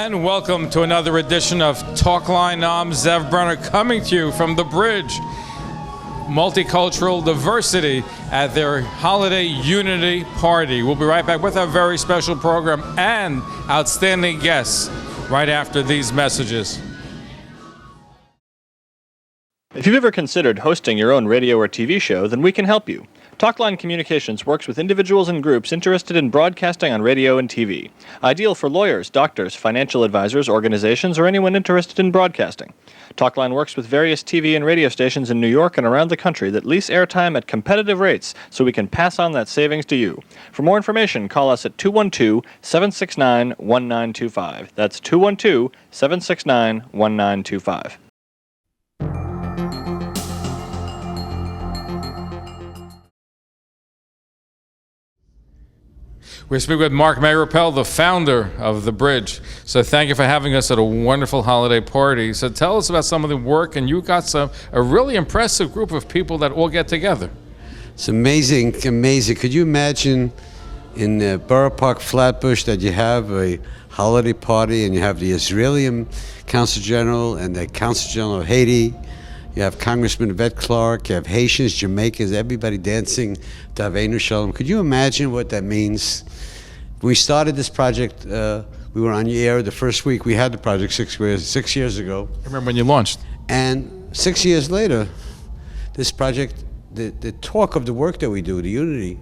And welcome to another edition of Talkline. I'm Zev Brenner, coming to you from the Bridge. Multicultural diversity at their holiday unity party. We'll be right back with a very special program and outstanding guests right after these messages. If you've ever considered hosting your own radio or TV show, then we can help you. Talkline Communications works with individuals and groups interested in broadcasting on radio and TV. Ideal for lawyers, doctors, financial advisors, organizations, or anyone interested in broadcasting. Talkline works with various TV and radio stations in New York and around the country that lease airtime at competitive rates so we can pass on that savings to you. For more information, call us at 212-769-1925. That's 212-769-1925. We're speaking with Mark Mayrappel, the founder of The Bridge. So thank you for having us at a wonderful holiday party. So tell us about some of the work, and you got a really impressive group of people that all get together. It's amazing, amazing. Could you imagine in Borough Park, Flatbush, that you have a holiday party and you have the Israeli Consul General and the Consul General of Haiti. You have Congressman Yvette Clarke, you have Haitians, Jamaicans, everybody dancing to Avenu Shalom. Could you imagine what that means? When we started this project, we were on the air the first week. We had the project 6 years ago. I remember when you launched. And 6 years later, this project, the talk of the work that we do, the unity,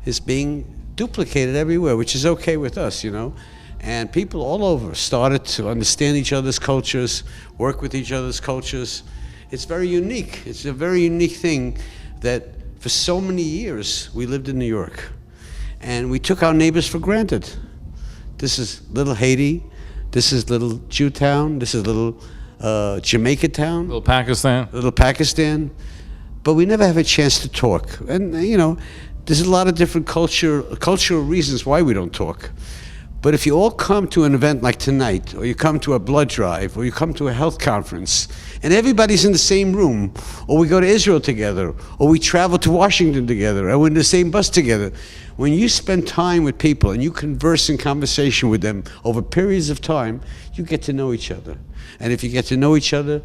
is being duplicated everywhere, which is okay with us, you know. And people all over started to understand each other's cultures, work with each other's cultures. It's very unique. It's a very unique thing that for so many years we lived in New York and we took our neighbors for granted. This is little Haiti, this is little Jewtown, this is little Jamaica town. Little Pakistan. Little Pakistan. But we never have a chance to talk. And you know, there's a lot of different cultural reasons why we don't talk. But if you all come to an event like tonight, or you come to a blood drive, or you come to a health conference, and everybody's in the same room, or we go to Israel together, or we travel to Washington together, or we're in the same bus together, when you spend time with people and you converse in conversation with them over periods of time, you get to know each other. And if you get to know each other,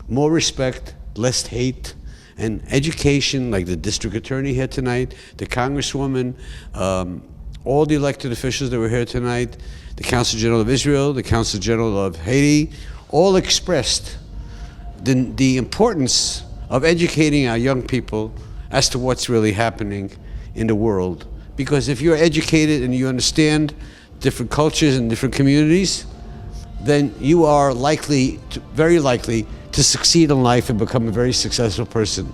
more respect, less hate, and education, like the district attorney here tonight, the congresswoman, all the elected officials that were here tonight, the Consul General of Israel, the Consul General of Haiti, all expressed the importance of educating our young people as to what's really happening in the world. Because if you're educated and you understand different cultures and different communities, then you are very likely to succeed in life and become a very successful person.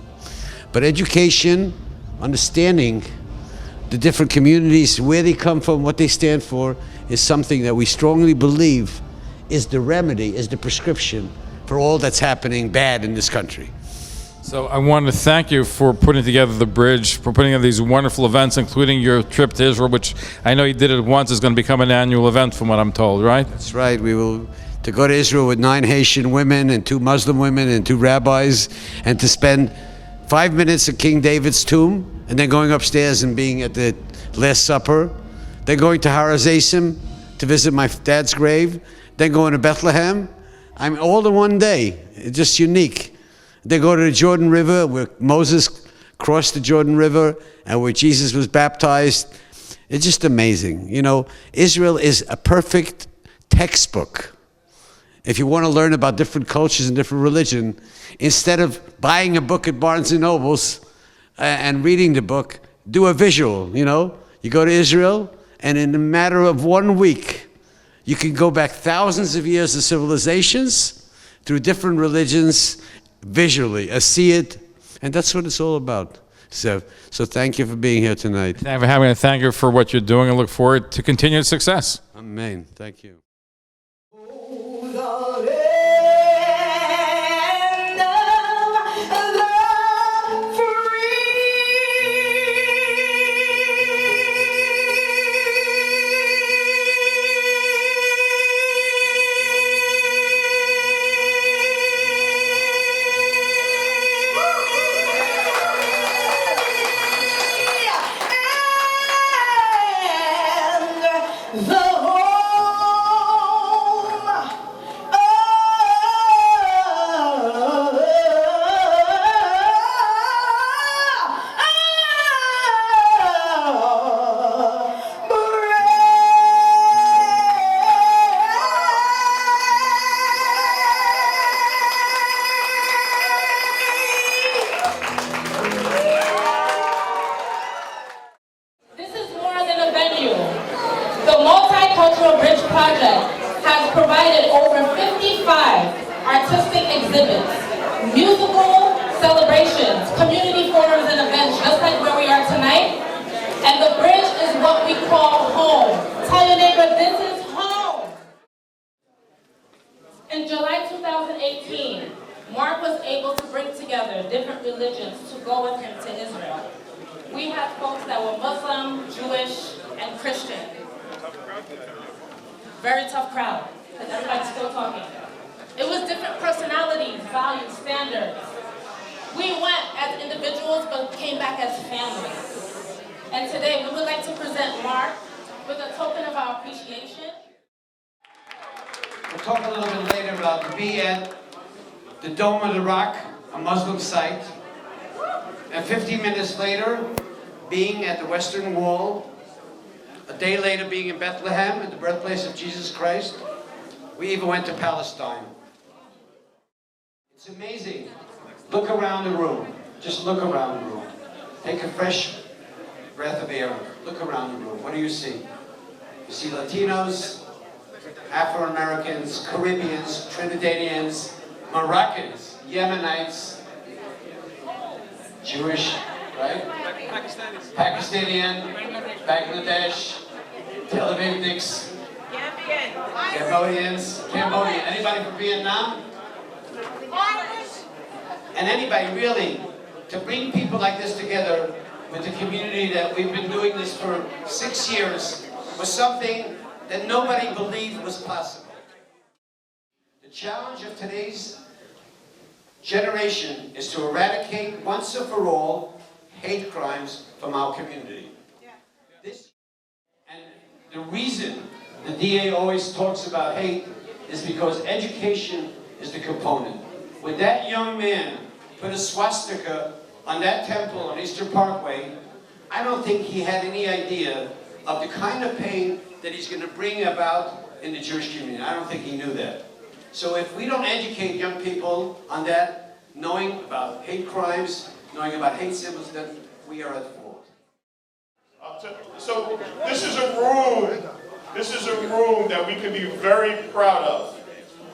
But education, understanding the different communities, where they come from, what they stand for, is something that we strongly believe is the remedy, is the prescription for all that's happening bad in this country. So I want to thank you for putting together The Bridge, for putting together these wonderful events, including your trip to Israel, which I know you did it once, is going to become an annual event from what I'm told, right? That's right. We will to go to Israel with 9 Haitian women and 2 Muslim women and 2 rabbis, and to spend 5 minutes at King David's tomb, and then going upstairs and being at the Last Supper, then going to Har HaZeisim to visit my dad's grave, then going to Bethlehem. I mean, all in one day. It's just unique. They go to the Jordan River, where Moses crossed the Jordan River and where Jesus was baptized. It's just amazing. You know, Israel is a perfect textbook. If you want to learn about different cultures and different religion, instead of buying a book at Barnes & Noble's and reading the book, do a visual, you know. You go to Israel, and in a matter of 1 week, you can go back thousands of years of civilizations through different religions visually, see it, and that's what it's all about. So thank you for being here tonight. Thank you for having me, and thank you for what you're doing, and look forward to continued success. Amen. Thank you. The whole religions to go with him to Israel. We had folks that were Muslim, Jewish, and Christian. Very tough crowd, because everybody's still talking. It was different personalities, values, standards. We went as individuals, but came back as families. And today, we would like to present Mark with a token of our appreciation. We'll talk a little bit later about to be at the Dome of the Rock, a Muslim site, and 15 minutes later, being at the Western Wall, a day later being in Bethlehem, at the birthplace of Jesus Christ. We even went to Palestine. It's amazing. Look around the room. Just look around the room. Take a fresh breath of air. Look around the room. What do you see? You see Latinos, Afro-Americans, Caribbeans, Trinidadians, Moroccans, Yemenites, Jewish, right? Pakistani, Bangladesh, Tel Avivniks, Cambodians, anybody from Vietnam? And anybody really, to bring people like this together with the community that we've been doing this for 6 years was something that nobody believed was possible. The challenge of today's generation is to eradicate once and for all hate crimes from our community. And the reason the DA always talks about hate is because education is the component. When that young man put a swastika on that temple on Eastern Parkway, I don't think he had any idea of the kind of pain that he's going to bring about in the Jewish community. I don't think he knew that. So if we don't educate young people on that, knowing about hate crimes, knowing about hate symbols, then we are at fault. So this is a room that we can be very proud of,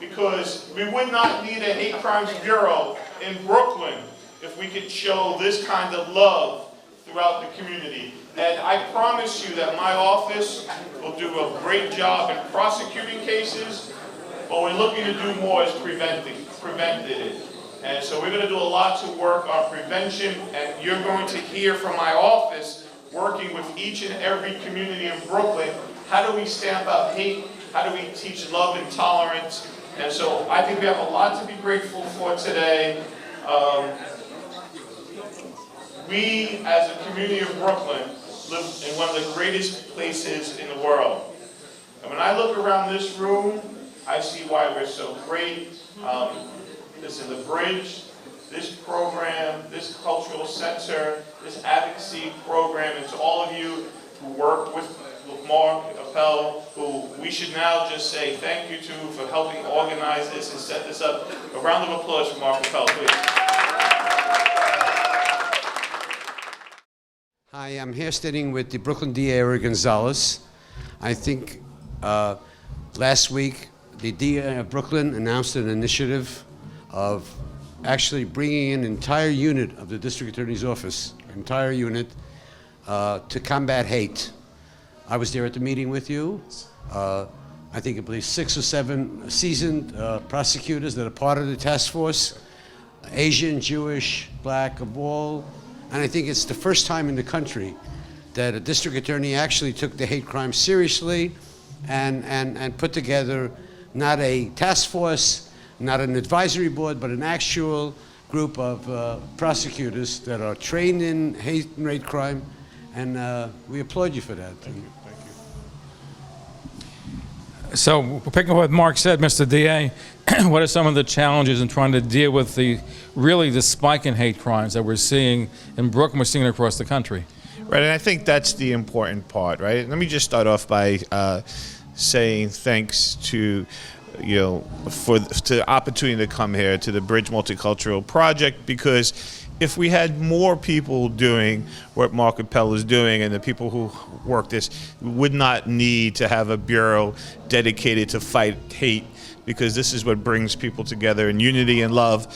because we would not need a hate crimes bureau in Brooklyn if we could show this kind of love throughout the community. And I promise you that my office will do a great job in prosecuting cases, but we're looking to do more is preventing it. And so we're going to do a lot to work on prevention, and you're going to hear from my office working with each and every community in Brooklyn. How do we stamp out hate? How do we teach love and tolerance? And so I think we have a lot to be grateful for today. We, as a community of Brooklyn, live in one of the greatest places in the world. And when I look around this room, I see why we're so great. This is the bridge, this program, this cultural center, this advocacy program, and to all of you who work with Mark Appel, who we should now just say thank you to for helping organize this and set this up. A round of applause for Mark Appel, please. Hi, I'm here standing with the Brooklyn DA, Eric Gonzalez. I think last week the DA of Brooklyn announced an initiative of actually bringing in an entire unit of the District Attorney's Office, entire unit, to combat hate. I was there at the meeting with you. I think I believe 6 or 7 seasoned prosecutors that are part of the task force, Asian, Jewish, black, of all. And I think it's the first time in the country that a district attorney actually took the hate crime seriously and put together not a task force, not an advisory board, but an actual group of prosecutors that are trained in hate and rape crime. And we applaud you for that. Thank you. So, picking up what Mark said, Mr. DA, what are some of the challenges in trying to deal with the spike in hate crimes that we're seeing in Brooklyn, we're seeing it across the country? Right, and I think that's the important part, right? Let me just start off by saying thanks to for the opportunity to come here to the Bridge Multicultural Project, because if we had more people doing what Mark Appel is doing and the people who work this, we would not need to have a bureau dedicated to fight hate, because this is what brings people together in unity and love.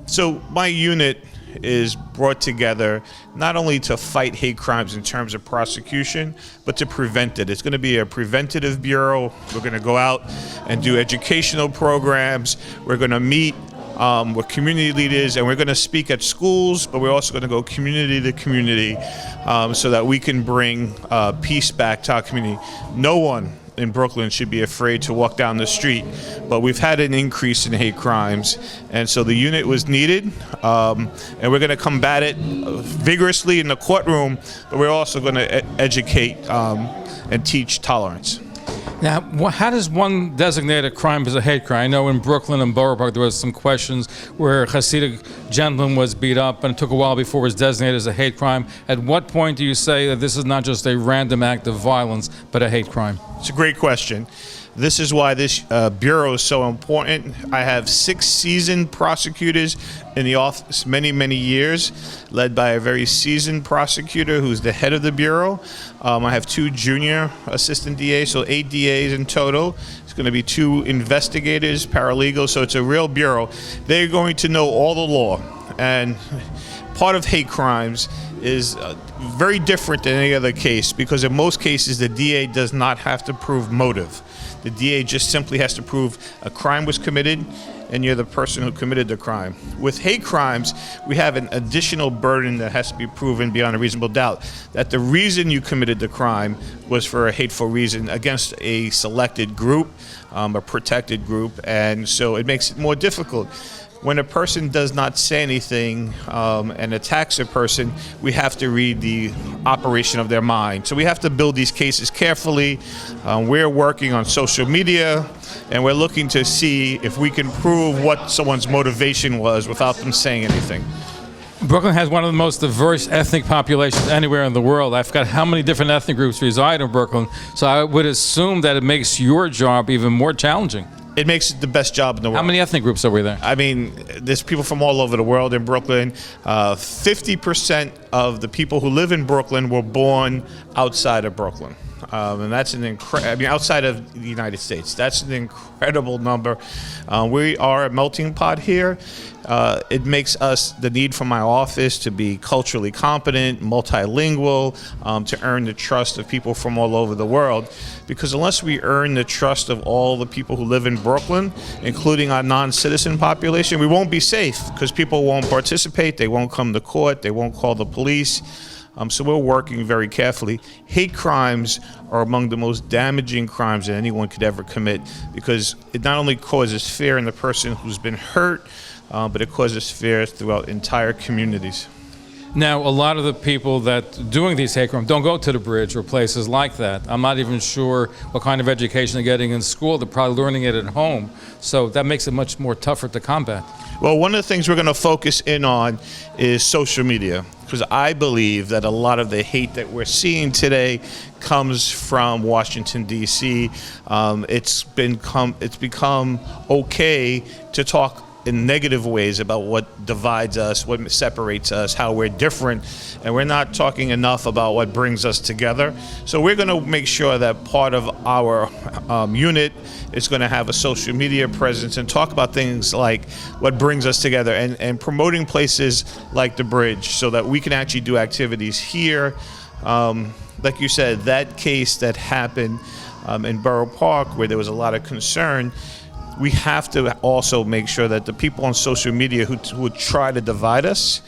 So my unit is brought together not only to fight hate crimes in terms of prosecution, but to prevent it. It's going to be a preventative bureau. We're going to go out and do educational programs. We're going to meet We're community leaders, and we're going to speak at schools, but we're also going to go community to community so that we can bring peace back to our community. No one in Brooklyn should be afraid to walk down the street, but we've had an increase in hate crimes, and so the unit was needed, and we're going to combat it vigorously in the courtroom, but we're also going to educate and teach tolerance. Now, how does one designate a crime as a hate crime? I know in Brooklyn and Borough Park there was some questions where a Hasidic gentleman was beat up, and it took a while before it was designated as a hate crime. At what point do you say that this is not just a random act of violence, but a hate crime? It's a great question. This is why this bureau is so important. I have 6 seasoned prosecutors in the office, many, many years, led by a very seasoned prosecutor who's the head of the bureau. I have 2 junior assistant DAs, so 8 DAs in total. It's going to be 2 investigators, paralegals, so it's a real bureau. They're going to know all the law. And part of hate crimes is very different than any other case, because in most cases the DA does not have to prove motive. The DA just simply has to prove a crime was committed and you're the person who committed the crime. With hate crimes, we have an additional burden that has to be proven beyond a reasonable doubt, that the reason you committed the crime was for a hateful reason against a selected group, a protected group, and so it makes it more difficult. When a person does not say anything and attacks a person, we have to read the operation of their mind. So we have to build these cases carefully. We're working on social media, and we're looking to see if we can prove what someone's motivation was without them saying anything. Brooklyn has one of the most diverse ethnic populations anywhere in the world. I forgot how many different ethnic groups reside in Brooklyn, so I would assume that it makes your job even more challenging. It makes it the best job in the world. How many ethnic groups are we there? I mean, there's people from all over the world in Brooklyn. 50% of the people who live in Brooklyn were born outside of Brooklyn. And that's outside of the United States. That's an incredible number. We are a melting pot here. It makes us, the need for my office to be culturally competent, multilingual, to earn the trust of people from all over the world. Because unless we earn the trust of all the people who live in Brooklyn, including our non-citizen population, we won't be safe, because people won't participate, they won't come to court, they won't call the police. So we're working very carefully. Hate crimes are among the most damaging crimes that anyone could ever commit, because it not only causes fear in the person who's been hurt, but it causes fear throughout entire communities. Now, a lot of the people that doing these hate crimes don't go to the bridge or places like that. I'm not even sure what kind of education they're getting in school. They're probably learning it at home. So that makes it much more tougher to combat. Well, one of the things we're going to focus in on is social media, because I believe that a lot of the hate that we're seeing today comes from Washington, D.C. It's become okay to talk in negative ways about what divides us, what separates us, how we're different, and we're not talking enough about what brings us together. So we're going to make sure that part of our unit is going to have a social media presence and talk about things like what brings us together, and promoting places like the Bridge so that we can actually do activities here. Like you said, that case that happened in Borough Park, where there was a lot of concern, we have to also make sure that the people on social media who would try to divide us,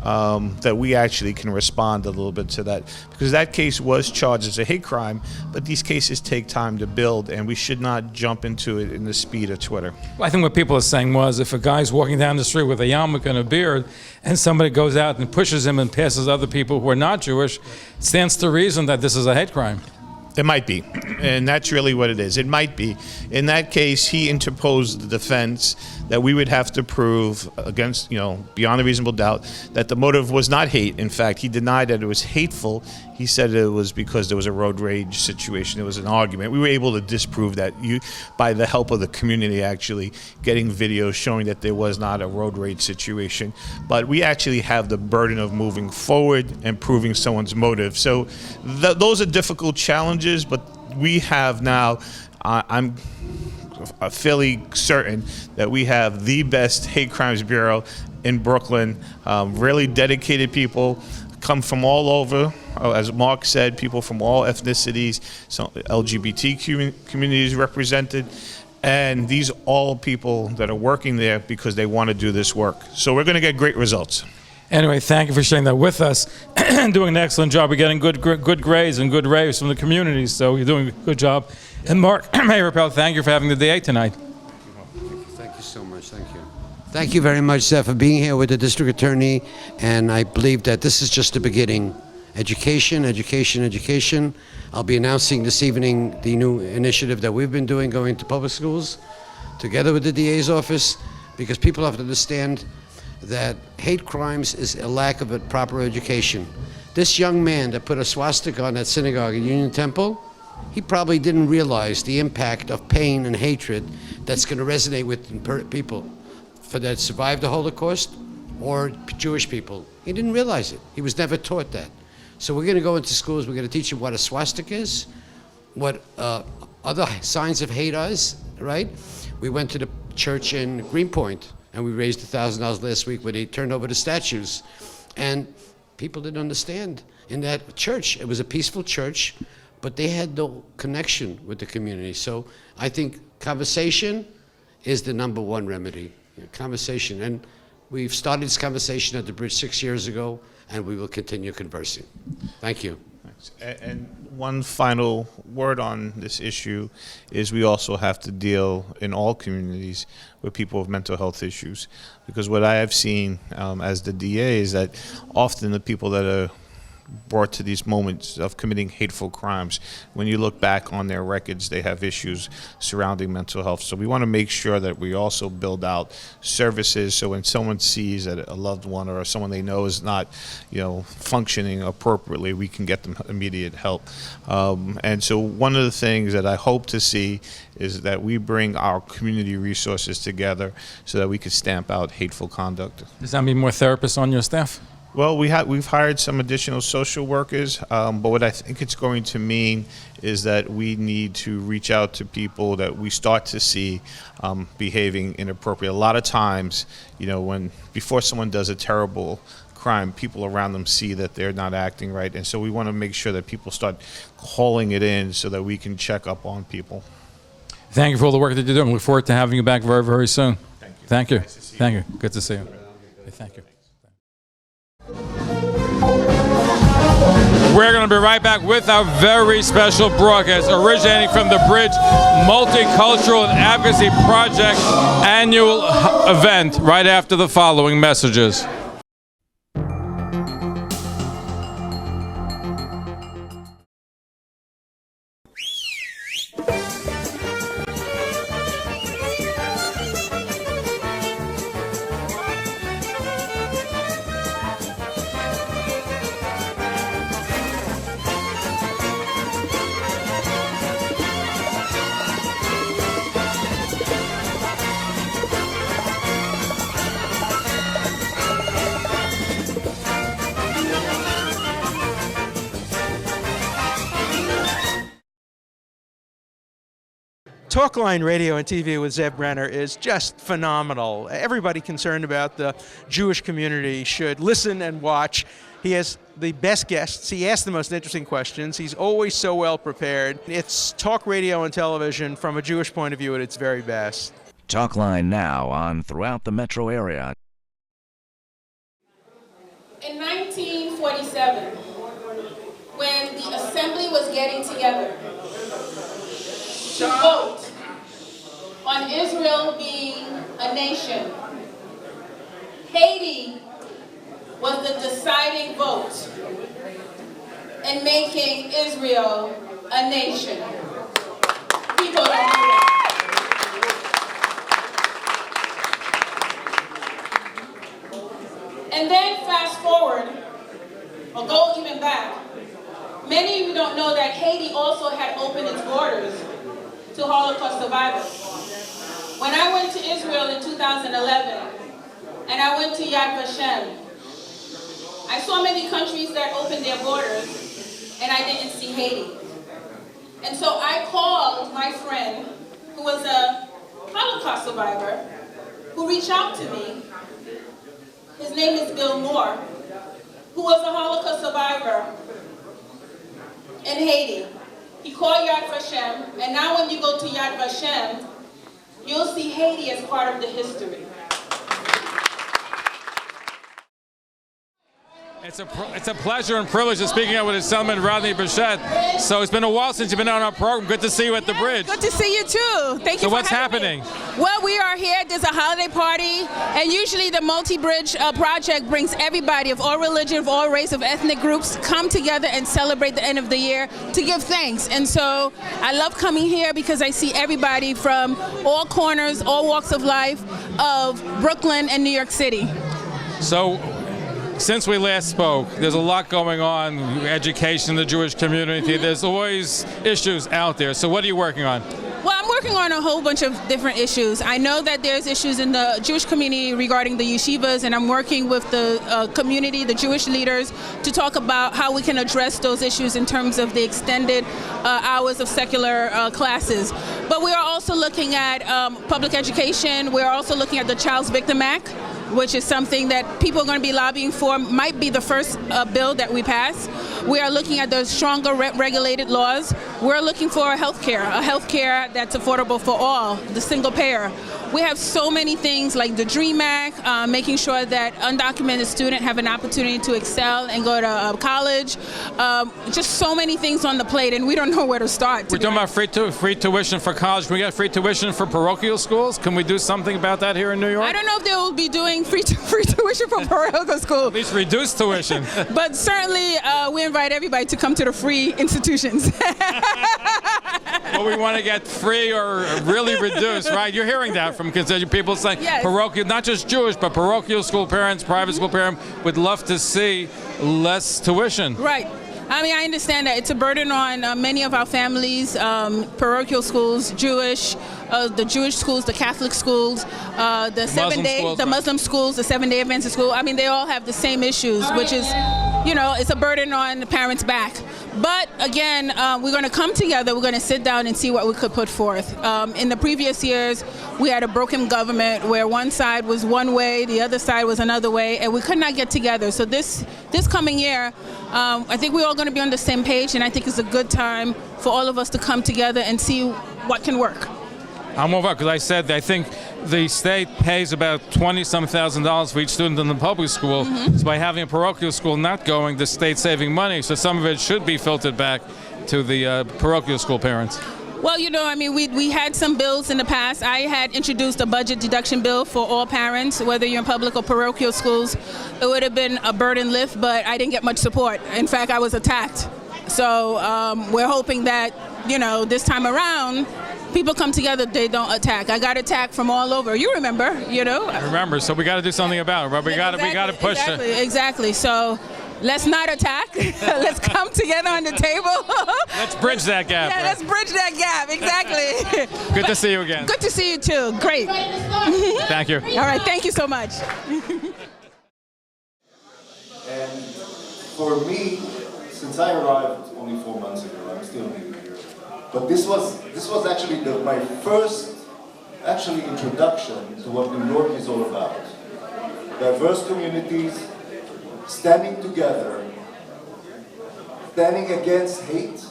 that we actually can respond a little bit to that. Because that case was charged as a hate crime, but these cases take time to build, and we should not jump into it in the speed of Twitter. I think what people are saying was, if a guy's walking down the street with a yarmulke and a beard, and somebody goes out and pushes him and passes other people who are not Jewish, it stands to reason that this is a hate crime. It might be, and that's really what it is. It might be. In that case, he interposed the defense that we would have to prove against, beyond a reasonable doubt, that the motive was not hate. In fact, he denied that it was hateful. He said it was because there was a road rage situation. It was an argument. We were able to disprove that by the help of the community, actually getting videos showing that there was not a road rage situation. But we actually have the burden of moving forward and proving someone's motive. So those are difficult challenges, but we have now, I'm fairly certain that we have the best hate crimes bureau in Brooklyn. Really dedicated people come from all over. As Mark said, people from all ethnicities, some LGBT communities represented, And these are all people that are working there because they want to do this work. So we're going to get great results. Anyway, thank you for sharing that with us and doing an excellent job of getting good grades and good raves from the community. So you're doing a good job. And Mark, Mayor Rappel, thank you for having the DA tonight. Thank you so much. Thank you. Thank you very much, Zev, for being here with the district attorney. And I believe that this is just the beginning. Education, education, education. I'll be announcing this evening the new initiative that we've been doing, going to public schools, together with the DA's office, because people have to understand that hate crimes is a lack of a proper education. This young man that put a swastika on that synagogue in Union Temple, he probably didn't realize the impact of pain and hatred that's going to resonate with people that survived the Holocaust or Jewish people. He didn't realize it. He was never taught that. So we're going to go into schools, we're going to teach them what a swastika is, what other signs of hate is, right? We went to the church in Greenpoint, and we raised $1,000 last week where they turned over the statues. And people didn't understand. In that church, it was a peaceful church, but they had no connection with the community. So I think conversation is the #1 remedy. Conversation. And we've started this conversation at the bridge 6 years ago, and we will continue conversing. Thank you. Thanks. And one final word on this issue is we also have to deal in all communities with people with mental health issues, because what I have seen as the DA is that often the people that are brought to these moments of committing hateful crimes, when you look back on their records, they have issues surrounding mental health. So we want to make sure that we also build out services, so when someone sees that a loved one or someone they know is not, functioning appropriately, we can get them immediate help. And so one of the things that I hope to see is that we bring our community resources together so that we can stamp out hateful conduct. Does that mean more therapists on your staff? Well, we've hired some additional social workers, but what I think it's going to mean is that we need to reach out to people that we start to see behaving inappropriate. A lot of times, before someone does a terrible crime, people around them see that they're not acting right, and so we want to make sure that people start calling it in so that we can check up on people. Thank you for all the work that you're doing. We look forward to having you back very, very soon. Thank you. Thank you. Nice to see you. Thank you. Good to see you. Thank you. We're going to be right back with our very special broadcast originating from the Bridge Multicultural and Advocacy Project annual event right after the following messages. Talkline Radio and TV with Zev Brenner is just phenomenal. Everybody concerned about the Jewish community should listen and watch. He has the best guests. He asks the most interesting questions. He's always so well prepared. It's talk radio and television from a Jewish point of view at its very best. Talkline now on throughout the metro area. In 1947, when the assembly was getting together to vote on Israel being a nation, Haiti was the deciding vote in making Israel a nation. People don't do that. And then fast forward, or go even back, many of you don't know that Haiti also had opened its borders to Holocaust survivors. When I went to Israel in 2011, and I went to Yad Vashem, I saw many countries that opened their borders, and I didn't see Haiti. And so I called my friend, who was a Holocaust survivor, who reached out to me. His name is Bill Moore, who was a Holocaust survivor in Haiti. He called Yad Vashem, and now when you go to Yad Vashem, you'll see Haiti as part of the history. It's a pleasure and privilege to speaking out with his son, Rodney Bichette. So it's been a while since you've been on our program. Good to see you at the bridge. Good to see you too. Thank you. So what's happening? Well, we are here. There's a holiday party, and usually the multi-bridge project brings everybody of all religion, of all race, of ethnic groups come together and celebrate the end of the year to give thanks. And so I love coming here because I see everybody from all corners, all walks of life of Brooklyn and New York City. So, since we last spoke, there's a lot going on, education in the Jewish community. There's always issues out there. So what are you working on? Well, I'm working on a whole bunch of different issues. I know that there's issues in the Jewish community regarding the yeshivas, and I'm working with the community, the Jewish leaders, to talk about how we can address those issues in terms of the extended hours of secular classes. But we are also looking at public education. We're also looking at the Child's Victim Act, which is something that people are going to be lobbying for, might be the first bill that we pass. We are looking at the stronger regulated laws. We're looking for a health care that's affordable for all, the single payer. We have so many things like the DREAM Act, making sure that undocumented students have an opportunity to excel and go to college. Just so many things on the plate, and we don't know where to start. We're talking about free tuition for college. Can we get free tuition for parochial schools? Can we do something about that here in New York? I don't know if they will be doing free tuition for parochial school. At least reduce tuition. But certainly, we invite everybody to come to the free institutions. Well, we want to get free or really reduced, right? You're hearing that from constituent people saying parochial, not just Jewish, but parochial school parents, private school parents would love to see less tuition. Right. I mean, I understand that it's a burden on many of our families, parochial schools, Jewish, the Jewish schools, the Catholic schools, the Muslim schools, the Seventh-day Adventist school. I mean, they all have the same issues, which is, it's a burden on the parents' back. But again, we're going to come together. We're going to sit down and see what we could put forth. In the previous years, we had a broken government where one side was one way, the other side was another way, and we could not get together. So this coming year, I think we're all going to be on the same page, and I think it's a good time for all of us to come together and see what can work. I'll move on because I said I think the state pays about $20-some thousand for each student in the public school. So by having a parochial school not going, the state's saving money. So some of it should be filtered back to the parochial school parents. Well, I mean, we had some bills in the past. I had introduced a budget deduction bill for all parents, whether you're in public or parochial schools. It would have been a burden lift, but I didn't get much support. In fact, I was attacked. So we're hoping that, this time around, people come together, they don't attack. I got attacked from all over. You remember, I remember, so we got to do something about it, right? We got to push it. Exactly. So let's not attack. Let's come together on the table. Let's bridge that gap. Yeah, right? let's bridge that gap. Exactly. Good to see you again. Good to see you too. Great. Thank you. All right. Thank you so much. And for me, since I arrived only 4 months ago, I'm still new here. But this was actually my first introduction to what New York is all about. Diverse communities, standing together, standing against hate,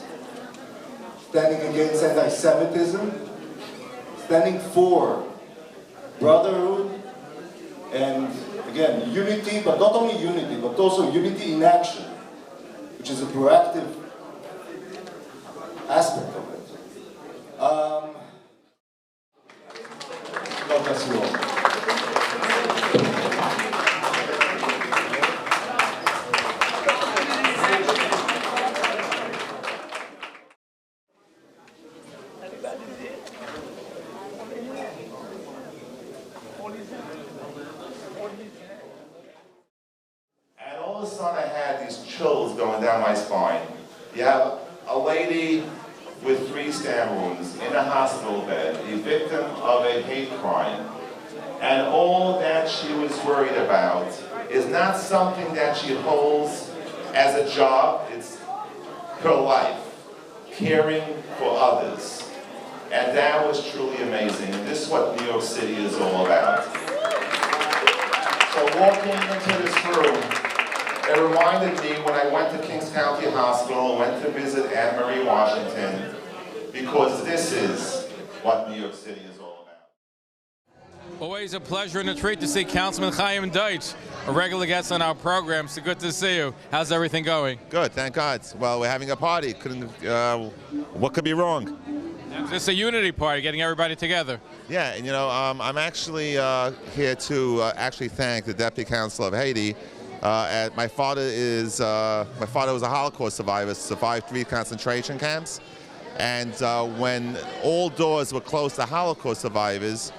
standing against anti-Semitism, standing for brotherhood, and again, unity, but not only unity, but also unity in action, which is a proactive aspect of it. God bless you all. And all of a sudden I had these chills going down my spine. You have a lady with 3 stab wounds in a hospital bed, a victim of a hate crime. And all that she was worried about is not something that she holds as a job, it's her life, caring for others. And that was truly amazing. And this is what New York City is all about. So walking into this room, it reminded me when I went to Kings County Hospital, went to visit Anne Marie Washington, because this is what New York City is all about. Always a pleasure and a treat to see Councilman Chaim Deutsch, a regular guest on our program. So good to see you. How's everything going? Good, thank God. Well, we're having a party. What could be wrong? It's just a unity party, getting everybody together. Yeah, and I'm actually here to actually thank the Deputy Consul of Haiti. My father was a Holocaust survivor, survived 3 concentration camps, and when all doors were closed to Holocaust survivors,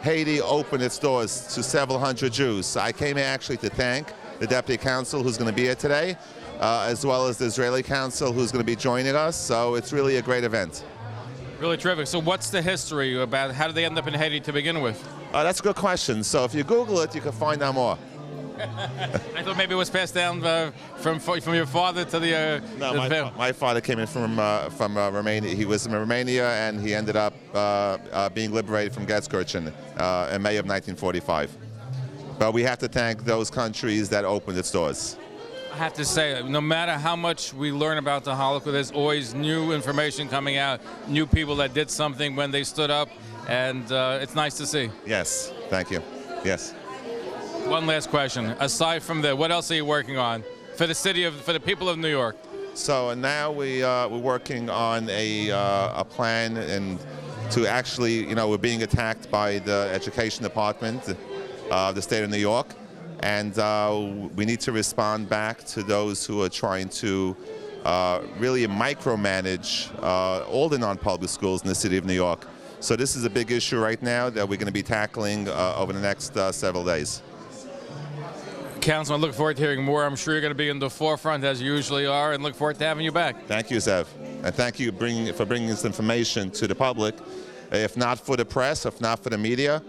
Haiti opened its doors to several hundred Jews. So I came here actually to thank the Deputy Consul who's going to be here today, as well as the Israeli Consul who's going to be joining us. So it's really a great event. Really terrific. So what's the history about how did they end up in Haiti to begin with? That's a good question. So if you Google it, you can find out more. I thought maybe it was passed down from your father to the. No, my father came in from Romania. He was in Romania, and he ended up being liberated from Getskirchen in May of 1945. But we have to thank those countries that opened its doors. I have to say, no matter how much we learn about the Holocaust, there's always new information coming out, new people that did something when they stood up, and it's nice to see. Yes, thank you. Yes. One last question. Aside from that, what else are you working on for the people of New York? So now we're working on a plan, and to actually, we're being attacked by the Education Department of the state of New York. And we need to respond back to those who are trying to really micromanage all the non-public schools in the city of New York. So this is a big issue right now that we're going to be tackling over the next several days. Councilman, I look forward to hearing more. I'm sure you're going to be in the forefront as you usually are, and look forward to having you back. Thank you, Zev. And thank you for bringing this information to the public. If not for the press, if not for the media,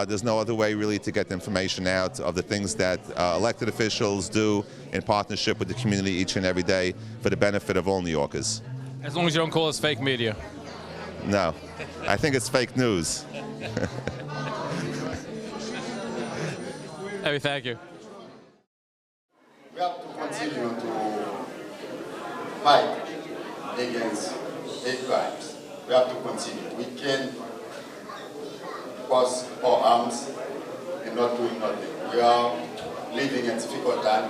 there's no other way really to get the information out of the things that elected officials do in partnership with the community each and every day for the benefit of all New Yorkers. As long as you don't call us fake media. No, I think it's fake news. Hey, thank you. We have to continue to fight against hate crimes. We have to continue. We can't cross our arms and not doing nothing. We are living in difficult time,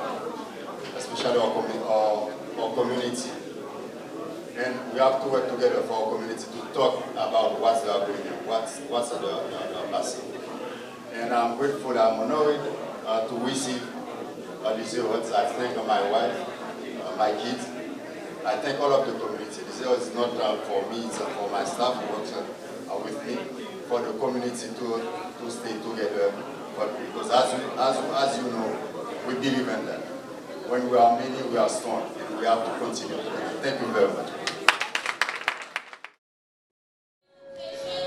especially our community. And we have to work together for our community to talk about what's the agreement, what's the passing. And I'm grateful, I'm honored to receive these awards. I thank my wife, my kids. I thank all of the community. This award is not for me, it's for my staff who works with me, for the community to stay together. Because as you know, we believe in that. When we are many, we are strong, and we have to continue together. Thank you very much.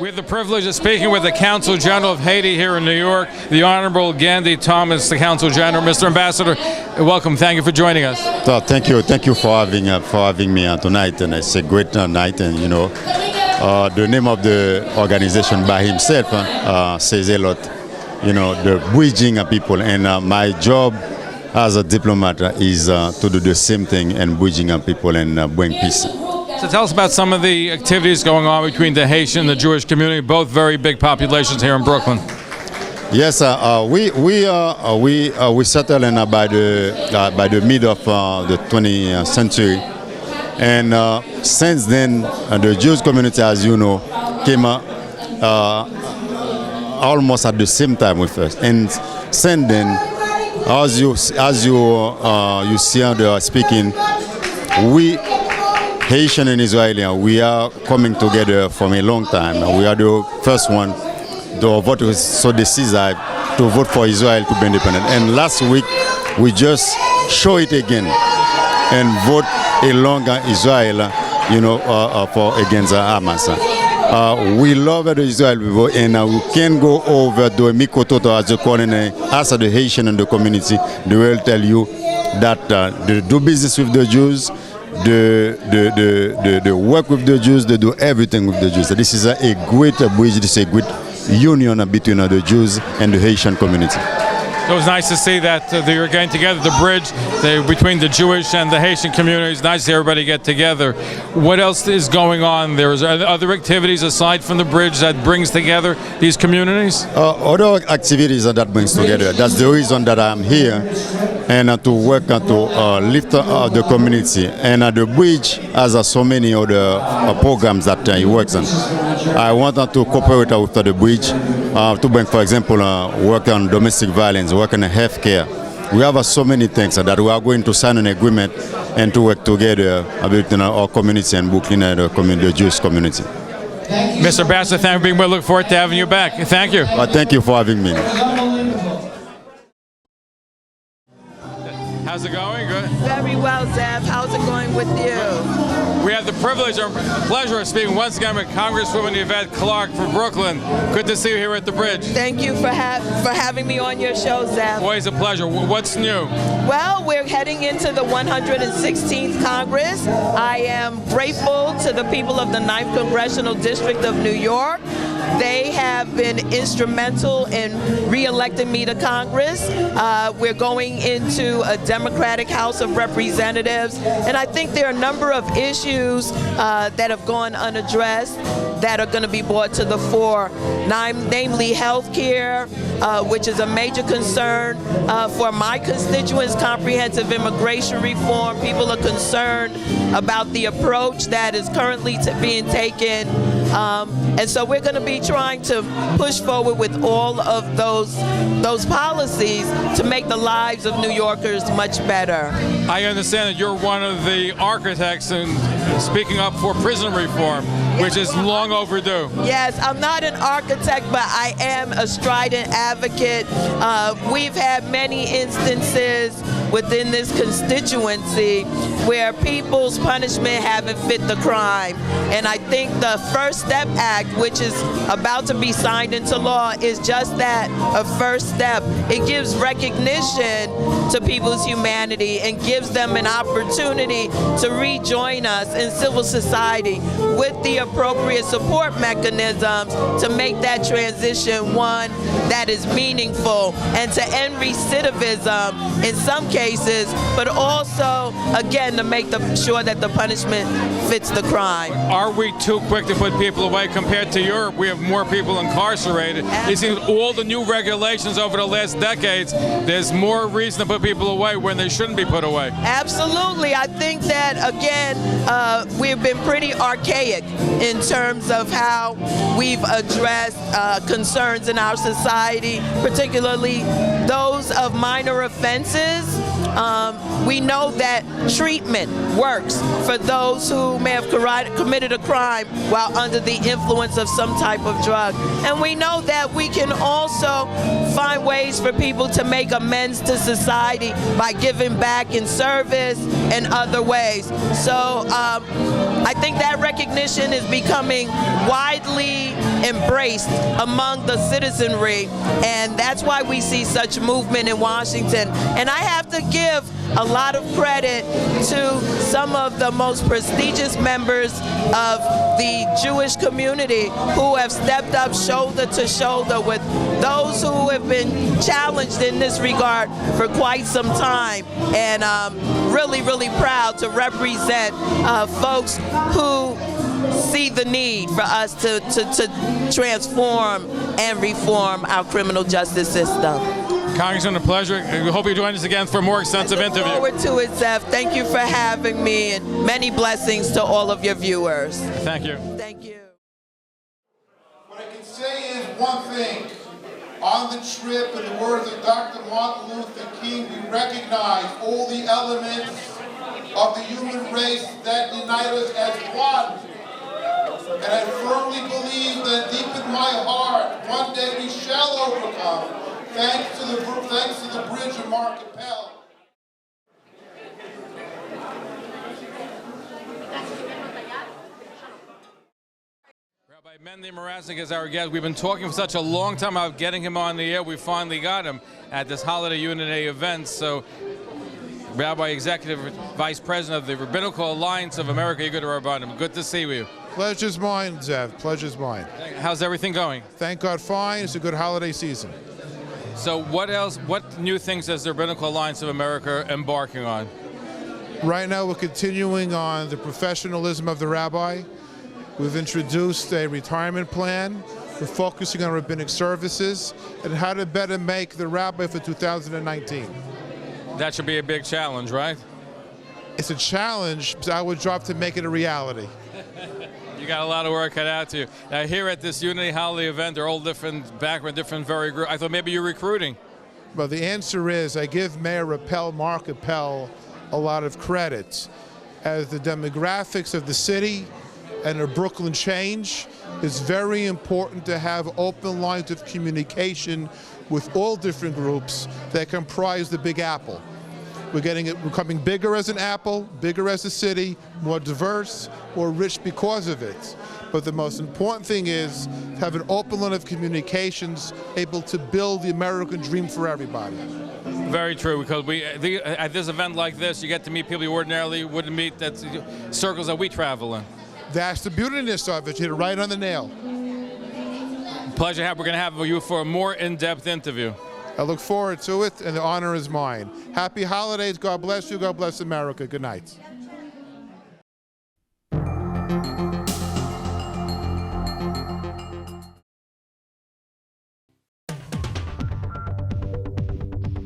We have the privilege of speaking with the Consul General of Haiti here in New York, the Honorable Gandhi Thomas, the Consul General. Mr. Ambassador, welcome. Thank you for joining us. So, thank you for having me tonight, and it's a great night. And the name of the organization by himself says a lot. The bridging of people, and my job as a diplomat is to do the same thing and bridging of people and bring peace. So tell us about some of the activities going on between the Haitian and the Jewish community, both very big populations here in Brooklyn. Yes, we settled in by the mid of the 20th century, and since then the Jewish community, as you know, came almost at the same time with us, and since then, as you see on the speaking, we Haitian and Israeli, we are coming together from a long time. We are the first one to vote so decisive to vote for Israel to be independent. And last week we just show it again and vote along Israel, for against Hamas. We love the Israel people, and we can go over to Mikototo as they call it, ask the Haitian and the community. They will tell you that they do business with the Jews. They work with the Jews, they do everything with the Jews. This is a great bridge, this is a great union between the Jews and the Haitian community. So it was nice to see that they were getting together, the bridge between the Jewish and the Haitian communities. Nice to see everybody get together. What else is going on there? Is there other activities aside from the bridge that brings together these communities? Other activities that brings together. That's the reason that I'm here, and to work and to lift up the community. And the bridge has so many other programs that he works on. I want to cooperate with the bridge to bring, for example, work on domestic violence, work on healthcare. We have so many things that we are going to sign an agreement and to work together between our community and Brooklyn and the Jewish community. Mr. Ambassador, thank you for being with. Look forward to having you back. Thank you. Thank you for having me. How's it going? Good. Very well, Zev. How's it going with you? We have the privilege or pleasure of speaking once again with Congresswoman Yvette Clarke from Brooklyn. Good to see you here at the bridge. Thank you for having me on your show, Zev. Always a pleasure. What's new? Well, we're heading into the 116th Congress. I am grateful to the people of the 9th Congressional District of New York. They have been instrumental in re-electing me to Congress. We're going into a Democratic House of Representatives, and I think there are a number of issues that have gone unaddressed that are going to be brought to the fore, namely health care, which is a major concern for my constituents, comprehensive immigration reform. People are concerned about the approach that is currently being taken. And so we're going to be trying to push forward with all of those policies to make the lives of New Yorkers much better. I understand that you're one of the architects in speaking up for prison reform, which is long overdue. Yes, I'm not an architect, but I am a strident advocate. We've had many instances within this constituency where people's punishment haven't fit the crime. And I think the First Step Act, which is about to be signed into law, is just that, a first step. It gives recognition to people's humanity and gives them an opportunity to rejoin us in civil society with the appropriate support mechanisms to make that transition one that is meaningful and to end recidivism in some cases, but also, again, to make sure that the punishment fits the crime. Are we too quick to put people away? Compared to Europe, we have more people incarcerated. It seems all the new regulations over the last decades, there's more reason to put people away when they shouldn't be put away. Absolutely. I think that, again, we've been pretty archaic in terms of how we've addressed concerns in our society, particularly those of minor offenses. We know that treatment works for those who may have committed a crime while under the influence of some type of drug. And we know that we can also find ways for people to make amends to society by giving back in service and other ways. So I think that recognition is becoming widely embraced among the citizenry, and that's why we see such movement in Washington. And I have to give a lot of credit to some of the most prestigious members of the Jewish community who have stepped up shoulder to shoulder with those who have been challenged in this regard for quite some time. And really, really proud to represent folks who see the need for us to transform and reform our criminal justice system. Congressman, a pleasure. We hope you join us again for a more extensive interview. I look forward to it, Zev. Thank you for having me, and many blessings to all of your viewers. Thank you. Thank you. What I can say is one thing. On the trip, in the words of Dr. Martin Luther King, we recognize all the elements of the human race that unite us as one. And I firmly believe that deep in my heart, one day we shall overcome, thanks to the bridge of Mark Appel. Rabbi Mendy Morasnik is our guest. We've been talking for such a long time about getting him on the air. We finally got him at this Holiday Unity event. So, Rabbi, Executive Vice President of the Rabbinical Alliance of America, Yigud Rabbanim. Good to see you. Pleasure's mine, Zev. Pleasure's mine. How's everything going? Thank God, fine. It's a good holiday season. So what else, what new things is the Rabbinical Alliance of America embarking on? Right now we're continuing on the professionalism of the rabbi. We've introduced a retirement plan. We're focusing on rabbinic services and how to better make the rabbi for 2019. That should be a big challenge, right? It's a challenge, but our job to make it a reality. You got a lot of work cut out to you. Now here at this Unity Holiday event, they're all different background, different very group. I thought maybe you're recruiting. Well, the answer is I give Mayor Mark Appel, a lot of credit. As the demographics of the city and of Brooklyn change, it's very important to have open lines of communication with all different groups that comprise the Big Apple. We're becoming bigger as an apple, bigger as a city, more diverse, more rich because of it. But the most important thing is to have an open line of communications able to build the American dream for everybody. Very true, because at this event like this, you get to meet people you ordinarily wouldn't meet, that's circles that we travel in. That's the beautiness of it. You hit it right on the nail. Pleasure. We're going to have you for a more in-depth interview. I look forward to it, and the honor is mine. Happy holidays. God bless you. God bless America. Good night.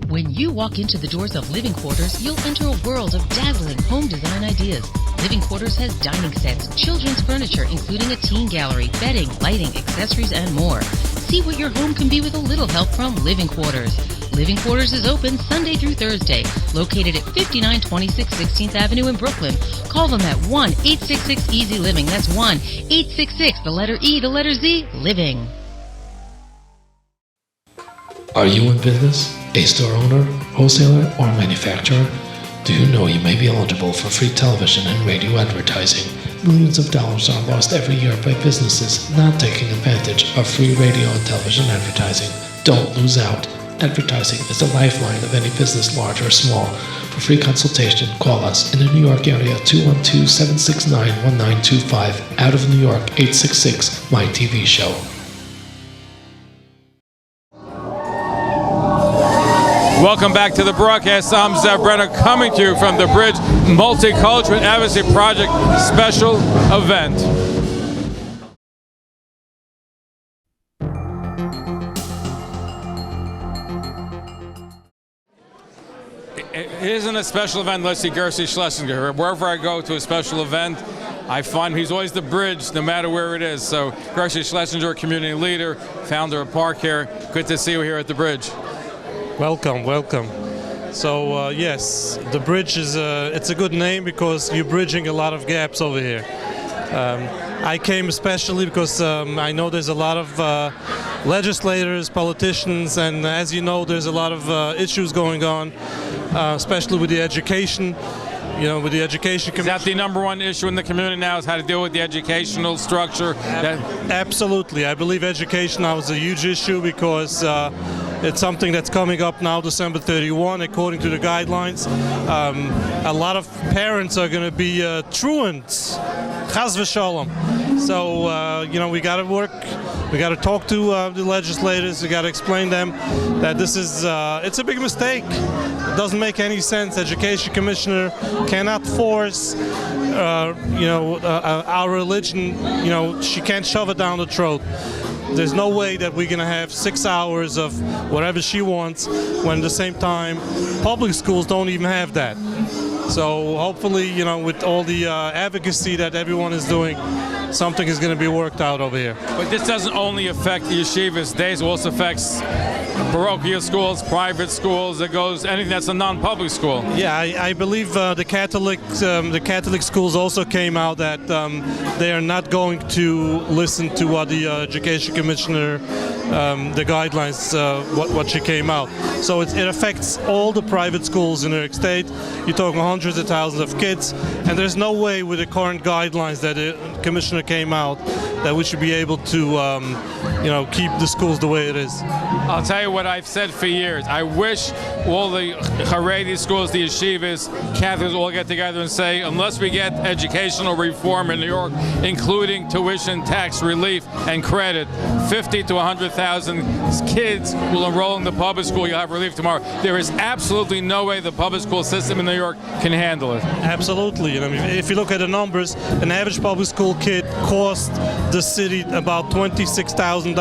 When you walk into the doors of Living Quarters, you'll enter a world of dazzling home design ideas. Living Quarters has dining sets, children's furniture, including a teen gallery, bedding, lighting, accessories, and more. See what your home can be with a little help from Living Quarters. Living Quarters is open Sunday through Thursday, located at 5926 16th Avenue in Brooklyn. Call them at 1-866-EASY-LIVING. That's 1-866, the letter E, the letter Z, living. Are you in business? A store owner, wholesaler, or manufacturer? Do you know you may be eligible for free television and radio advertising? Millions of dollars are lost every year by businesses not taking advantage of free radio and television advertising. Don't lose out. Advertising is the lifeline of any business, large or small. For free consultation, call us in the New York area, 212-769-1925. Out of New York, 866 My TV Show. Welcome back to the broadcast. I'm Zev Brenner, coming to you from the Bridge Multicultural Advocacy Project special event. It isn't a special event unless you see Gersi Schlesinger. Wherever I go to a special event, I find he's always the bridge, no matter where it is. So Gersi Schlesinger, community leader, founder of Park here. Good to see you here at the Bridge. Welcome, welcome. So yes, the Bridge is it's a good name because you're bridging a lot of gaps over here. I came especially because I know there's a lot of legislators, politicians, and as you know, there's a lot of issues going on, especially with the education. You know, with the education commission. Is that the number one issue in the community now, is how to deal with the educational structure? Absolutely. I believe education now is a huge issue because it's something that's coming up now December 31, according to the guidelines. A lot of parents are going to be truants. Chas v'sholom. So, you know, we got to work. We got to talk to the legislators. We got to explain them that this is it's a big mistake. It doesn't make any sense. Education commissioner cannot force our religion. You know, she can't shove it down the throat. There's no way that we're going to have 6 hours of whatever she wants when at the same time public schools don't even have that. So hopefully, you know, with all the advocacy that everyone is doing, something is going to be worked out over here. But this doesn't only affect the yeshivas days, it also affects parochial schools, private schools, it goes anything that's a non-public school. Yeah, I believe the Catholic schools also came out that they are not going to listen to what the education commissioner, the guidelines, what she came out. So it affects all the private schools in New York State. You're talking hundreds of thousands of kids, and there's no way with the current guidelines that the commissioner came out that we should be able to, keep the schools the way it is. I'll tell you what I've said for years. I wish all the Haredi schools, the yeshivas, Catholics all get together and say, unless we get educational reform in New York, including tuition, tax relief, and credit, 50 to 100,000 kids will enroll in the public school. You'll have relief tomorrow. There is absolutely no way the public school system in New York can handle it. Absolutely. I mean, if you look at the numbers, an average public school kid cost the city about $26,000.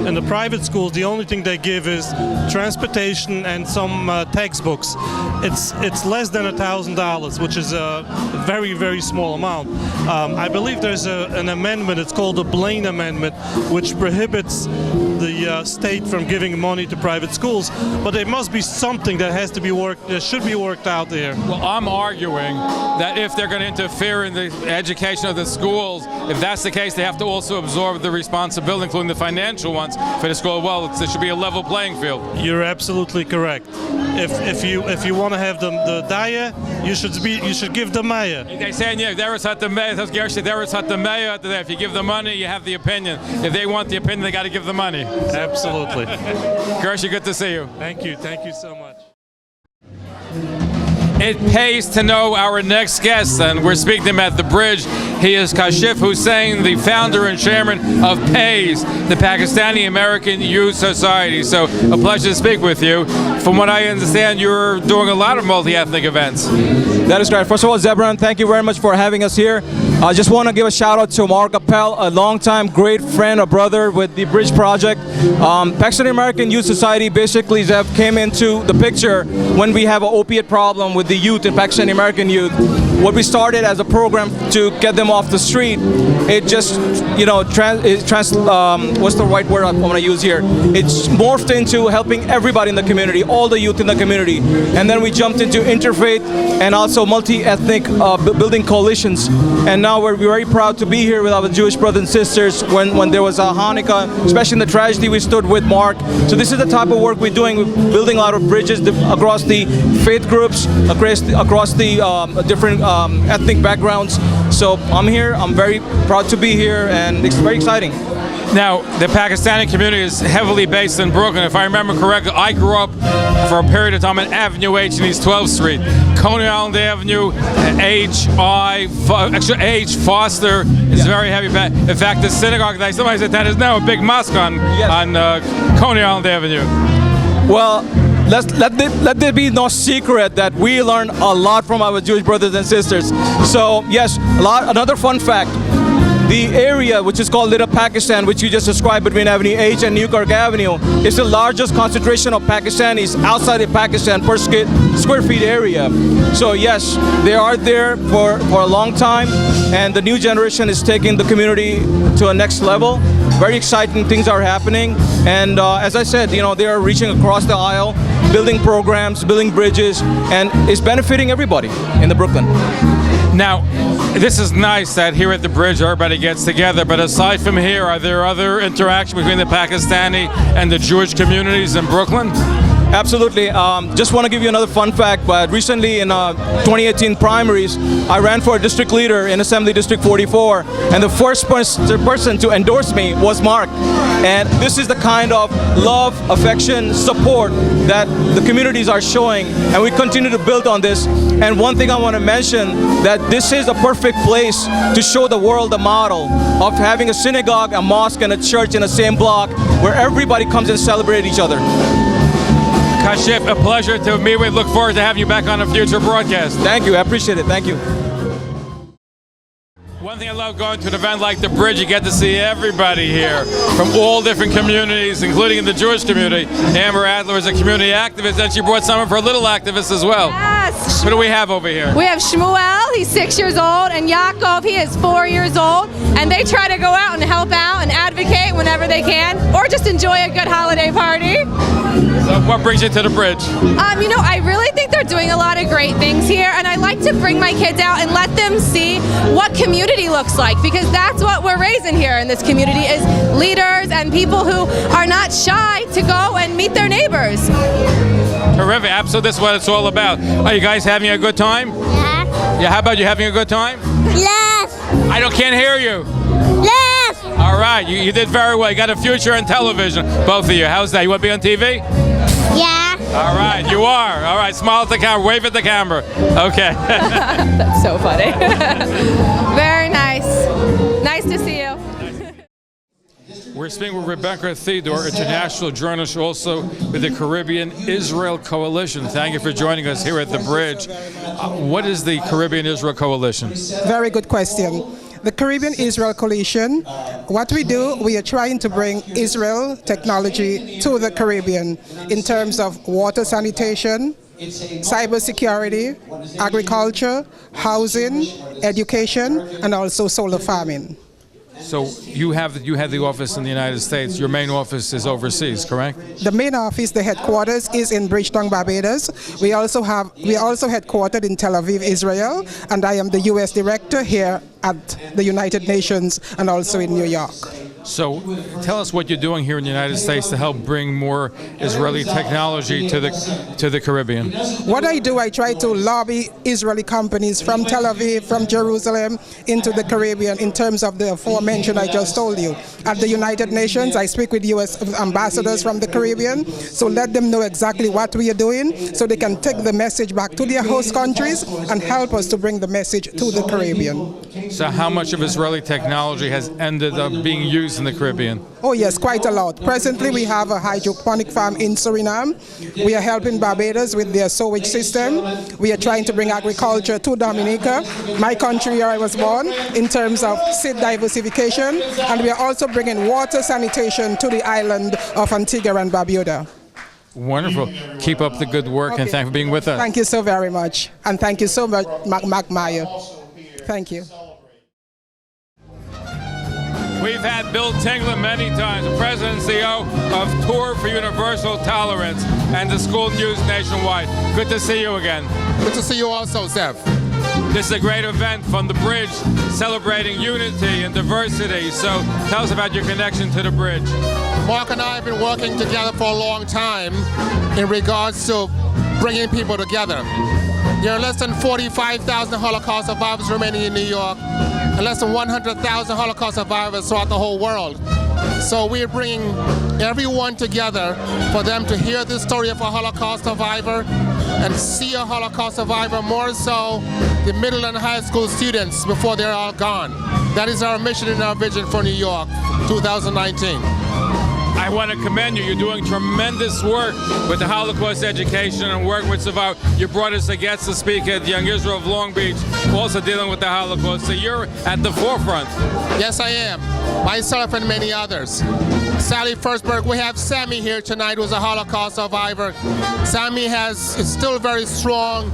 In the private schools, the only thing they give is transportation and some textbooks. It's less than $1,000, which is a very, very small amount. I believe there's an amendment, it's called the Blaine Amendment, which prohibits the state from giving money to private schools, but there must be something that has to be should be worked out there. Well, I'm arguing that if they're going to interfere in the education of the schools, if that's the case, they have to also absorb the responsibility, including the financial ones, for the school. Well, there should be a level playing field. You're absolutely correct. If you want to have the daya, you should give the mayor. They say, if you give the money, you have the opinion. If they want the opinion, they got to give the money. Absolutely. Gershie, good to see you. Thank you so much. It pays to know our next guest, and we're speaking to him at the bridge. He is Kashif Hussain, the founder and chairman of PAYS, the Pakistani American Youth Society. So, a pleasure to speak with you. From what I understand, you're doing a lot of multi-ethnic events. That is right. First of all, Zev Brenner, thank you very much for having us here. I just want to give a shout out to Mark Appel, a longtime great friend, a brother with the Bridge Project. Pakistani American Youth Society basically, Zev, came into the picture when we have an opiate problem with the youth in Pakistani American youth. What we started as a program to get them off the street, it just, what's the right word I want to use here? It's morphed into helping everybody in the community, all the youth in the community. And then we jumped into interfaith and also multi-ethnic building coalitions. And now we're very proud to be here with our Jewish brothers and sisters when there was a Hanukkah, especially in the tragedy, we stood with Mark. So this is the type of work we're doing. We're building a lot of bridges across the faith groups, across the different ethnic backgrounds. So I'm here, I'm very proud to be here, and it's very exciting. Now, the Pakistani community is heavily based in Brooklyn. If I remember correctly, I grew up for a period of time on Avenue H and East 12th Street. Coney Island Avenue, H Foster is very heavy. In fact, the synagogue that somebody said that is now a big mosque on Coney Island Avenue. Well, let there be no secret that we learn a lot from our Jewish brothers and sisters. So yes, another fun fact. The area, which is called Little Pakistan, which you just described between Avenue H and Newkirk Avenue, is the largest concentration of Pakistanis outside of Pakistan per square feet area. So yes, they are there for a long time, and the new generation is taking the community to a next level. Very exciting things are happening, and as I said, they are reaching across the aisle, building programs, building bridges, and it's benefiting everybody in the Brooklyn. Now, this is nice that here at the bridge everybody gets together, but aside from here, are there other interactions between the Pakistani and the Jewish communities in Brooklyn? Absolutely. Just want to give you another fun fact, but recently in 2018 primaries, I ran for a district leader in Assembly District 44, and the first person to endorse me was Mark. And this is the kind of love, affection, support that the communities are showing, and we continue to build on this. And one thing I want to mention, that this is a perfect place to show the world the model of having a synagogue, a mosque, and a church in the same block where everybody comes and celebrates each other. Kashif, a pleasure to meet with. Look forward to having you back on a future broadcast. Thank you. I appreciate it. Thank you. One thing I love going to an event like the Bridge, you get to see everybody here from all different communities, including in the Jewish community. Amber Adler is a community activist, and she brought someone for a little activist as well. Yes. What do we have over here? We have Shmuel, he's 6 years old, and Yaakov, he is 4 years old, and they try to go out and help out and advocate whenever they can, or just enjoy a good holiday party. So what brings you to the Bridge? I really think they're doing a lot of great things here, and I like to bring my kids out and let them see what community looks like, because that's what we're raising here in this community, is leaders and people who are not shy to go and meet their neighbors. Terrific. Absolutely, that's what it's all about. Are you guys having a good time? Yes. Yeah, how about you having a good time? Yes. I can't hear you. Yes. All right, you did very well. You got a future in television, both of you. How's that? You want to be on TV? Yeah. All right, you are. All right, smile at the camera, wave at the camera. Okay. That's so funny. Very nice. Nice to see you. We're speaking with Rebecca Theodore, international journalist, also with the Caribbean Israel Coalition. Thank you for joining us here at the bridge. What is the Caribbean Israel Coalition? Very good question. The Caribbean Israel Coalition, what we do, we are trying to bring Israel technology to the Caribbean in terms of water sanitation, cybersecurity, agriculture, housing, education, and also solar farming. So you have the office in the United States. Your main office is overseas, correct? The main office, the headquarters, is in Bridgetown, Barbados. We are also headquartered in Tel Aviv, Israel, and I am the U.S. director here at the United Nations and also in New York. So tell us what you're doing here in the United States to help bring more Israeli technology to the Caribbean. What I do, I try to lobby Israeli companies from Tel Aviv, from Jerusalem, into the Caribbean in terms of the aforementioned I just told you. At the United Nations, I speak with U.S. ambassadors from the Caribbean, so let them know exactly what we are doing so they can take the message back to their host countries and help us to bring the message to the Caribbean. So how much of Israeli technology has ended up being used in the Caribbean? Oh yes, quite a lot. Presently we have a hydroponic farm in Suriname. We are helping Barbados with their sewage system. We are trying to bring agriculture to Dominica, my country where I was born, in terms of seed diversification. And we are also bringing water sanitation to the island of Antigua and Barbuda. Wonderful. Keep up the good work, and thank you for being with us. Thank you so very much. And thank you so much, Mark Meyer. Thank you. We've had Bill Tingler many times, the President and CEO of Tour for Universal Tolerance and the School News Nationwide. Good to see you again. Good to see you also, Zev. This is a great event from the bridge celebrating unity and diversity. So tell us about your connection to the bridge. Mark and I have been working together for a long time in regards to bringing people together. There are less than 45,000 Holocaust survivors remaining in New York, and less than 100,000 Holocaust survivors throughout the whole world. So we're bringing everyone together for them to hear the story of a Holocaust survivor and see a Holocaust survivor, more so the middle and high school students before they're all gone. That is our mission and our vision for New York 2019. I want to commend you. You're doing tremendous work with the Holocaust education and work with survivors. You brought us a guest to speak at Young Israel of Long Beach, also dealing with the Holocaust. So you're at the forefront. Yes, I am. Myself and many others. Sally Firstberg, we have Sammy here tonight, who's a Holocaust survivor. Sammy is still very strong.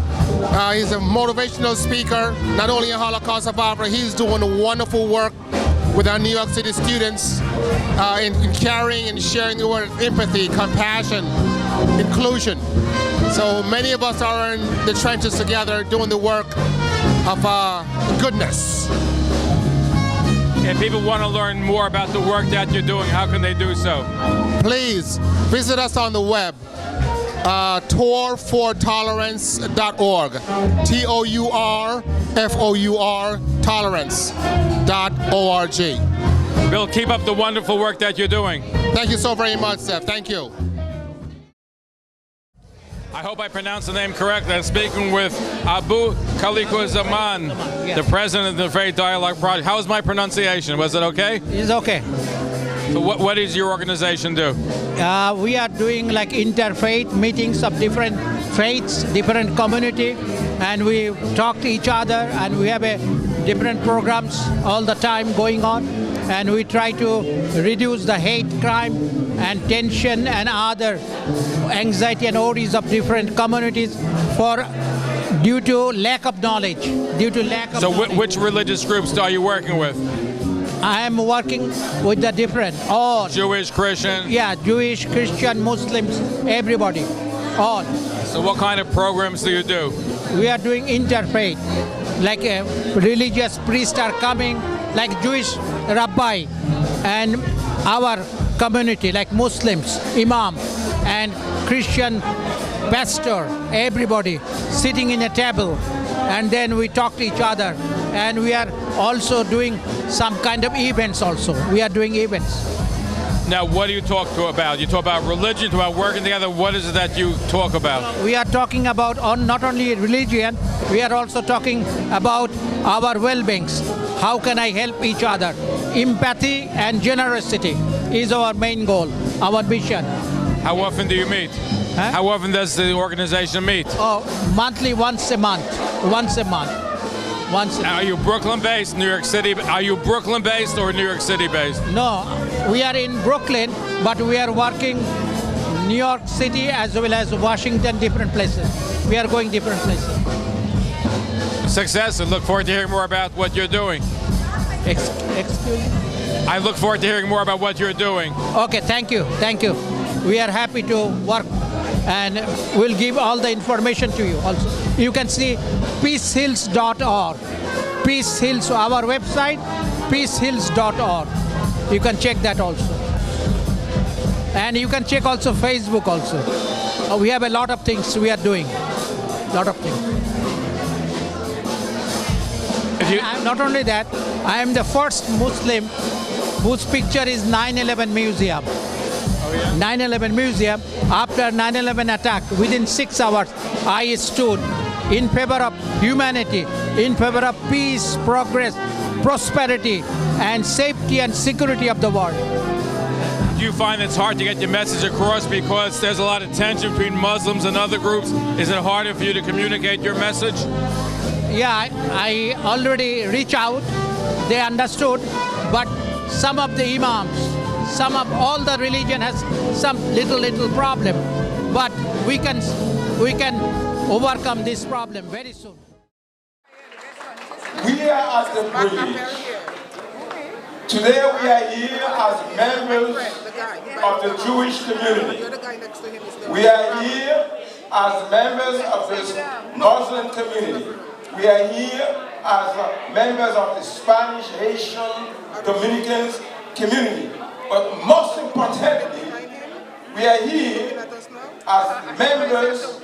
He's a motivational speaker, not only a Holocaust survivor, he's doing wonderful work with our New York City students in carrying and sharing the word empathy, compassion, inclusion. So many of us are in the trenches together doing the work of goodness. If people want to learn more about the work that you're doing, how can they do so? Please visit us on the web, tourfortolerance.org, TOURFOUR tolerance.org. Bill, keep up the wonderful work that you're doing. Thank you so very much, Zev. Thank you. I hope I pronounced the name correctly. I'm speaking with Abu Kaliko Zaman, the president of the Faith Dialogue Project. How was my pronunciation? Was it okay? It's okay. So what does your organization do? We are doing like interfaith meetings of different faiths, different community, and we talk to each other, and we have different programs all the time going on, and we try to reduce the hate crime and tension and other anxiety and worries of different communities due to lack of knowledge. So which religious groups are you working with? I am working with the different, all. Jewish, Christian? Yeah, Jewish, Christian, Muslims, everybody, all. So what kind of programs do you do? We are doing interfaith, like a religious priests are coming, like Jewish rabbi, and our community, like Muslims, imam, and Christian pastor, everybody sitting in a table and then we talk to each other. And we are also doing some kind of events also. We are doing events. Now, what do you talk about? You talk about religion, you talk about working together. What is it that you talk about? We are talking about not only religion, we are also talking about our well-beings. How can I help each other? Empathy and generosity is our main goal, our mission. How often do you meet? Huh? How often does the organization meet? Oh, monthly, once a month. Are you Brooklyn-based, New York City? Are you Brooklyn-based or New York City-based? No, we are in Brooklyn, but we are working New York City as well as Washington, different places. We are going different places. Success, and look forward to hearing more about what you're doing. Excuse me? I look forward to hearing more about what you're doing. Okay, thank you. We are happy to work, and we'll give all the information to you also. You can see peacehills.org. Peace Hills, our website, peacehills.org. You can check that also. And you can check also Facebook also. We have a lot of things we are doing. Lot of things. Not only that, I am the first Muslim whose picture is 9/11 Museum. Oh, yeah? 9/11 Museum, after 9/11 attack, within 6 hours, I stood in favor of humanity, in favor of peace, progress, prosperity, and safety and security of the world. Do you find it's hard to get your message across because there's a lot of tension between Muslims and other groups? Is it harder for you to communicate your message? Yeah, I already reached out. They understood, but some of the imams, some of all the religion has some little problem. But we can overcome this problem very soon. We are at the bridge. Today we are here as members of the Jewish community. We are here as members of the Muslim community. We are here as members of the Spanish, Haitian, Dominicans community. But most importantly, we are here as members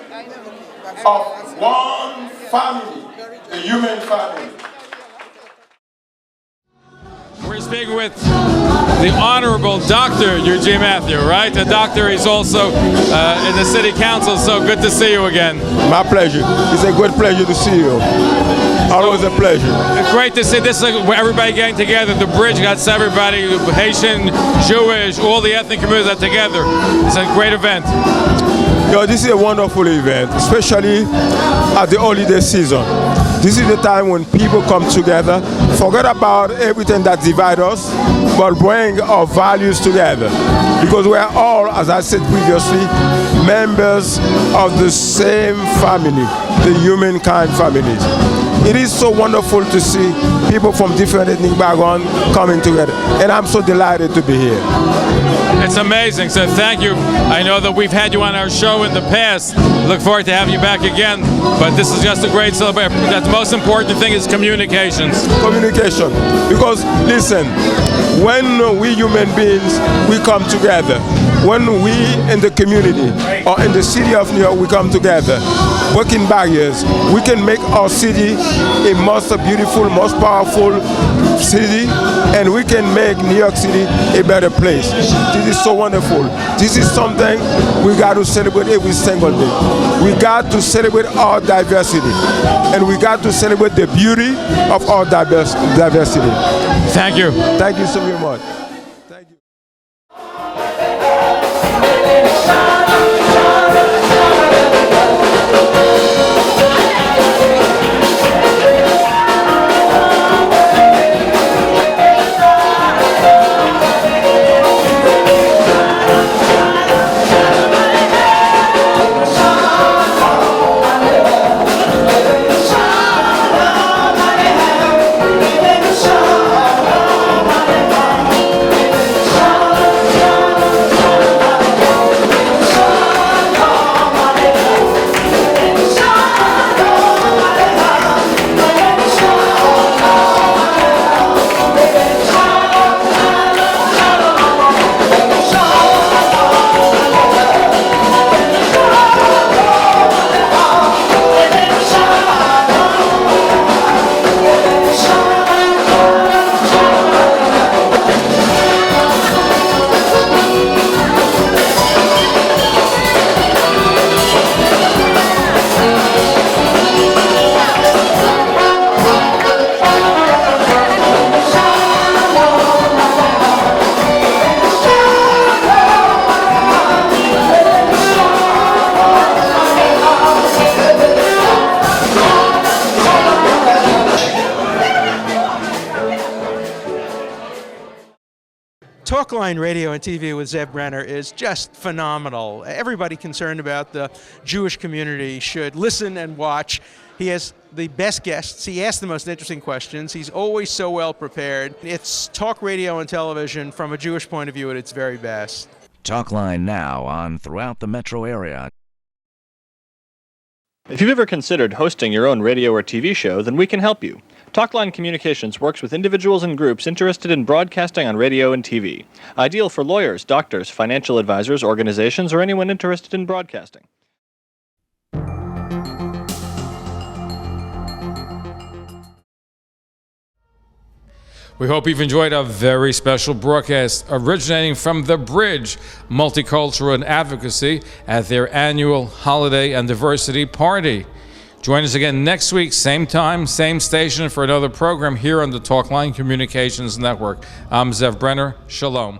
of one family, the human family. We're speaking with the Honorable Dr. Eugene Matthew, right? The doctor is also in the City Council, so good to see you again. My pleasure. It's a good pleasure to see you. Always a pleasure. Great to see this, everybody getting together. The bridge got everybody, Haitian, Jewish, all the ethnic communities are together. It's a great event. Yo, this is a wonderful event, especially at the holiday season. This is the time when people come together, forget about everything that divides us, but bring our values together. Because we are all, as I said previously, members of the same family, the humankind families. It is so wonderful to see people from different ethnic backgrounds coming together, and I'm so delighted to be here. It's amazing, so thank you. I know that we've had you on our show in the past. Look forward to having you back again, but this is just a great celebration. The most important thing is communications. Communication, because listen, when we human beings, we come together, when we in the community or in the city of New York, we come together, breaking barriers, we can make our city a most beautiful, most powerful city, and we can make New York City a better place. This is so wonderful. This is something we got to celebrate every single day. We got to celebrate our diversity, and we got to celebrate the beauty of our diversity. Thank you. Thank you so very much. Talkline Radio and TV with Zev Brenner is just phenomenal. Everybody concerned about the Jewish community should listen and watch. He has the best guests. He asks the most interesting questions. He's always so well prepared. It's talk radio and television from a Jewish point of view at its very best. Talkline now on throughout the metro area. If you've ever considered hosting your own radio or TV show, then we can help you. Talkline Communications works with individuals and groups interested in broadcasting on radio and TV. Ideal for lawyers, doctors, financial advisors, organizations, or anyone interested in broadcasting. We hope you've enjoyed a very special broadcast originating from The Bridge Multicultural and Advocacy at their annual Holiday and Diversity Party. Join us again next week, same time, same station, for another program here on the Talkline Communications Network. I'm Zev Brenner. Shalom.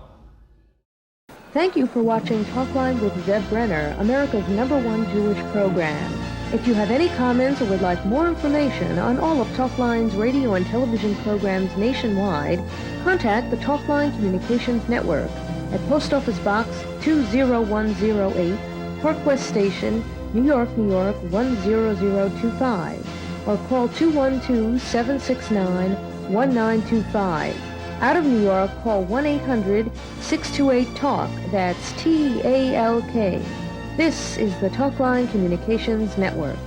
Thank you for watching Talkline with Zev Brenner, America's #1 Jewish program. If you have any comments or would like more information on all of Talkline's radio and television programs nationwide, contact the Talkline Communications Network at Post Office Box 20108, Park West Station, New York, New York 10025, or call 212-769-1925. Out of New York, call 1-800-628-TALK. That's TALK. This is the Talkline Communications Network.